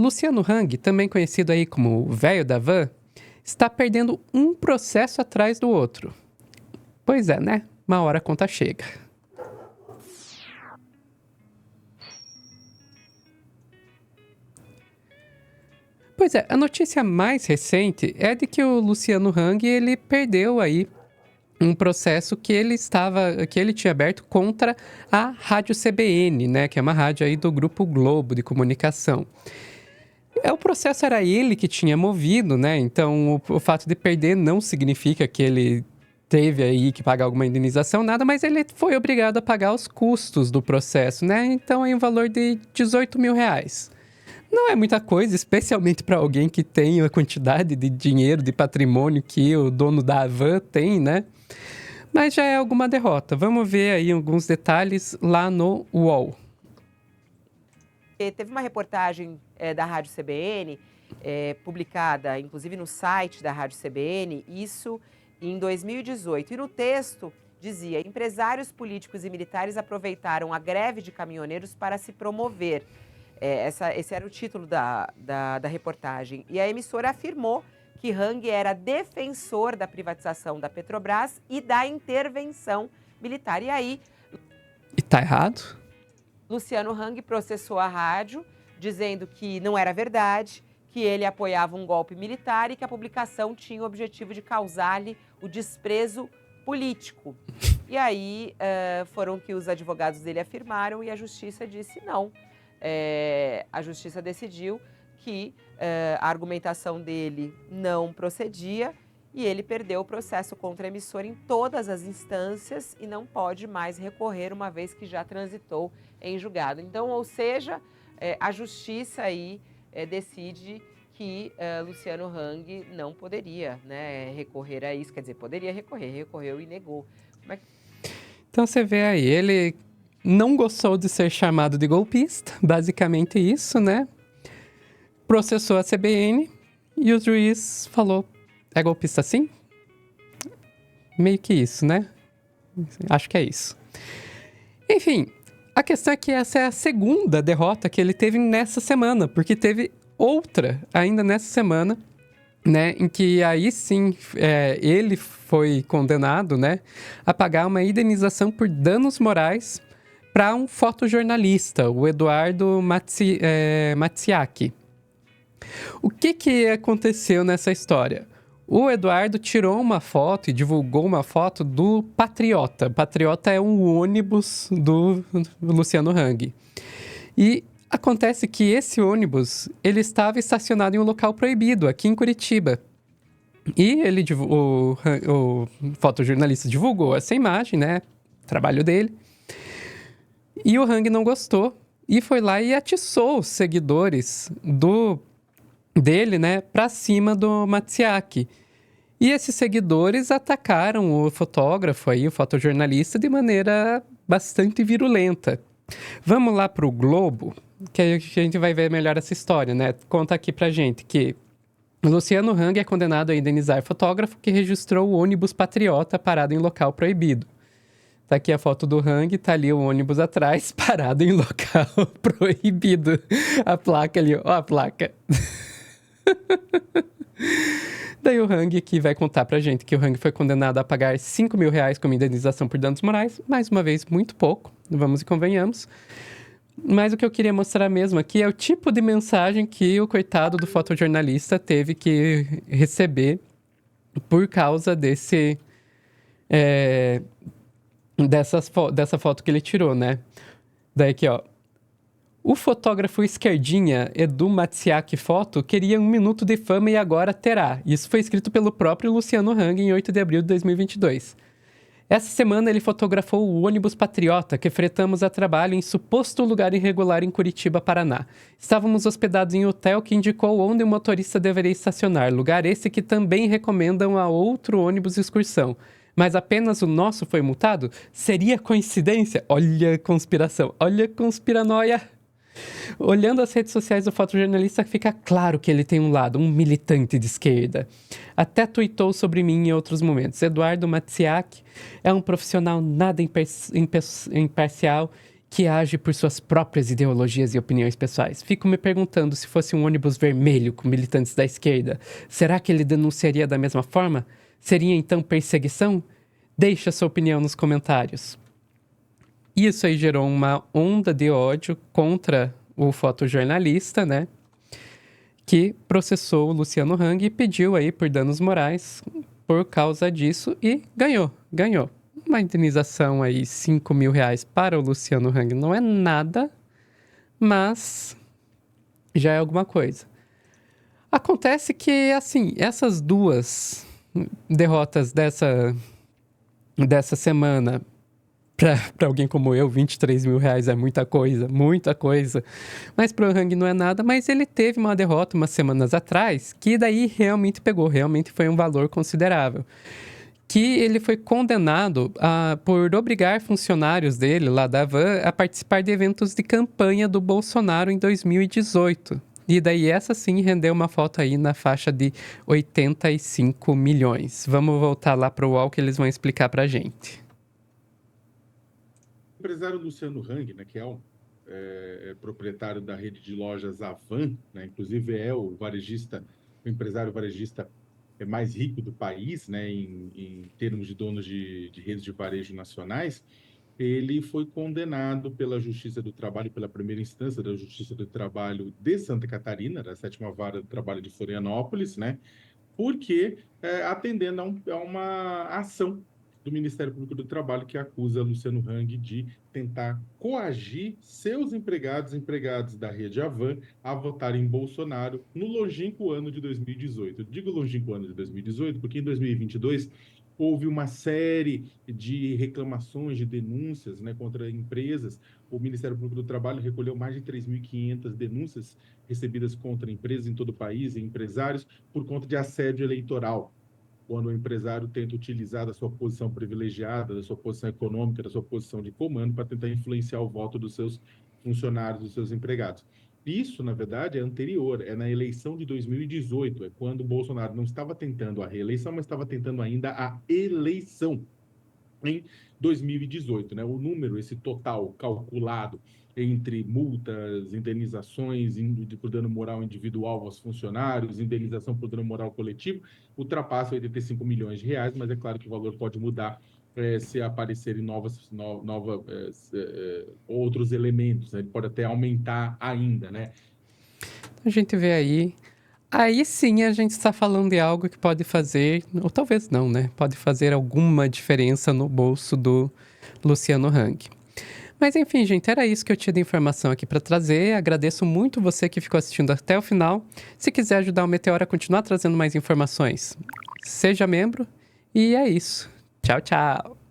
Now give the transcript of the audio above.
Luciano Hang, também conhecido aí como o velho da van, está perdendo um processo atrás do outro. Pois é, né? Uma hora a conta chega. Pois é, a notícia mais recente é de que o Luciano Hang, ele perdeu aí um processo que ele tinha aberto contra a Rádio CBN, né, que é uma rádio aí do Grupo Globo de Comunicação. O processo era ele que tinha movido, né? Então o fato de perder não significa que ele teve aí que pagar alguma indenização, nada, mas ele foi obrigado a pagar os custos do processo, né? Então é um valor de 18 mil reais. Não é muita coisa, especialmente para alguém que tem a quantidade de dinheiro, de patrimônio que o dono da van tem, né? Mas já é alguma derrota. Vamos ver aí alguns detalhes lá no UOL. Teve uma reportagem da Rádio CBN, publicada inclusive no site da Rádio CBN, isso em 2018. E no texto dizia: empresários políticos e militares aproveitaram a greve de caminhoneiros para se promover. Esse era o título da reportagem. E a emissora afirmou que Hang era defensor da privatização da Petrobras e da intervenção militar. E aí... E tá errado? Luciano Hang processou a rádio, dizendo que não era verdade, que ele apoiava um golpe militar e que a publicação tinha o objetivo de causar-lhe o desprezo político. E aí foram que os advogados dele afirmaram e a justiça disse não. A justiça decidiu que a argumentação dele não procedia e ele perdeu o processo contra a emissora em todas as instâncias e não pode mais recorrer, uma vez que já transitou em julgado. Então, ou seja, a justiça aí decide que Luciano Hang não poderia, né, recorrer a isso. Quer dizer, poderia recorrer, recorreu e negou. Então você vê aí, ele não gostou de ser chamado de golpista, basicamente isso, né? Processou a CBN e o juiz falou: é golpista sim? Meio que isso, né? Acho que é isso. Enfim, a questão é que essa é a segunda derrota que ele teve nessa semana, porque teve outra ainda nessa semana, né, em que aí sim ele foi condenado, né, a pagar uma indenização por danos morais para um fotojornalista, o Eduardo Matziaki. O que aconteceu nessa história? O Eduardo tirou uma foto e divulgou uma foto do Patriota. Patriota é um ônibus do Luciano Hang. E acontece que esse ônibus, ele estava estacionado em um local proibido, aqui em Curitiba. E o fotojornalista divulgou essa imagem, né? Trabalho dele. E o Hang não gostou. E foi lá e atiçou os seguidores dele, né, pra cima do Matziaki. E esses seguidores atacaram o fotógrafo aí, o fotojornalista, de maneira bastante virulenta. Vamos lá pro Globo, que aí a gente vai ver melhor essa história, né? Conta aqui pra gente que o Luciano Hang é condenado a indenizar fotógrafo que registrou o ônibus Patriota parado em local proibido. Tá aqui a foto do Hang, tá ali o ônibus atrás, parado em local proibido. A placa ali, ó a placa. Daí o Hang que vai contar pra gente que o Hang foi condenado a pagar 5 mil reais como indenização por danos morais. Mais uma vez, muito pouco, vamos e convenhamos. Mas o que eu queria mostrar mesmo aqui é o tipo de mensagem que o coitado do fotojornalista teve que receber por causa dessa foto que ele tirou, né? Daí aqui, ó. O fotógrafo esquerdinha Edu Matziaki Foto queria 1 minuto de fama e agora terá. Isso foi escrito pelo próprio Luciano Hang em 8 de abril de 2022. Essa semana ele fotografou o ônibus Patriota que fretamos a trabalho em suposto lugar irregular em Curitiba, Paraná. Estávamos hospedados em hotel que indicou onde o motorista deveria estacionar, lugar esse que também recomendam a outro ônibus excursão. Mas apenas o nosso foi multado? Seria coincidência? Olha a conspiração, olha a conspiranoia! Olhando as redes sociais do fotojornalista, fica claro que ele tem um lado, um militante de esquerda. Até tuitou sobre mim em outros momentos. Eduardo Matziaki é um profissional nada imparcial que age por suas próprias ideologias e opiniões pessoais. Fico me perguntando, se fosse um ônibus vermelho com militantes da esquerda, será que ele denunciaria da mesma forma? Seria então perseguição? Deixe a sua opinião nos comentários. Isso aí gerou uma onda de ódio contra o fotojornalista, né? Que processou o Luciano Hang e pediu aí por danos morais por causa disso e ganhou. Uma indenização aí, R$5.000 para o Luciano Hang não é nada, mas já é alguma coisa. Acontece que, assim, essas duas derrotas dessa semana, para alguém como eu, R$23.000 é muita coisa. Mas para o Hang não é nada, mas ele teve uma derrota umas semanas atrás, que daí realmente pegou, realmente foi um valor considerável. Que ele foi condenado por obrigar funcionários dele, lá da Van, a participar de eventos de campanha do Bolsonaro em 2018. E daí essa sim rendeu uma foto aí na faixa de 85 milhões. Vamos voltar lá para o UOL que eles vão explicar para a gente. O empresário Luciano Hang, né, que é proprietário da rede de lojas Avan, né, inclusive é o empresário varejista mais rico do país, né, em termos de donos de redes de varejo nacionais, ele foi condenado pela Justiça do Trabalho, pela primeira instância da Justiça do Trabalho de Santa Catarina, da 7ª Vara do Trabalho de Florianópolis, né, porque atendendo a uma ação do Ministério Público do Trabalho que acusa Luciano Hang de tentar coagir seus empregados da rede Avan, a votarem em Bolsonaro no longínquo ano de 2018. Eu digo longínquo ano de 2018 porque em 2022 houve uma série de reclamações, de denúncias, né, contra empresas. O Ministério Público do Trabalho recolheu mais de 3.500 denúncias recebidas contra empresas em todo o país e empresários por conta de assédio eleitoral, quando o empresário tenta utilizar da sua posição privilegiada, da sua posição econômica, da sua posição de comando para tentar influenciar o voto dos seus funcionários, dos seus empregados. Isso, na verdade, é anterior, é na eleição de 2018, é quando o Bolsonaro não estava tentando a reeleição, mas estava tentando ainda a eleição em 2018, né? O número, esse total calculado entre multas, indenizações por dano moral individual aos funcionários, indenização por dano moral coletivo, ultrapassa 85 milhões de reais, mas é claro que o valor pode mudar se aparecerem outros elementos, né? Ele pode até aumentar ainda, né? A gente vê aí sim a gente está falando de algo que pode fazer, ou talvez não, né? Pode fazer alguma diferença no bolso do Luciano Hang. Mas enfim, gente, era isso que eu tinha de informação aqui para trazer. Agradeço muito você que ficou assistindo até o final. Se quiser ajudar o Meteoro a continuar trazendo mais informações, seja membro. E é isso. Tchau, tchau.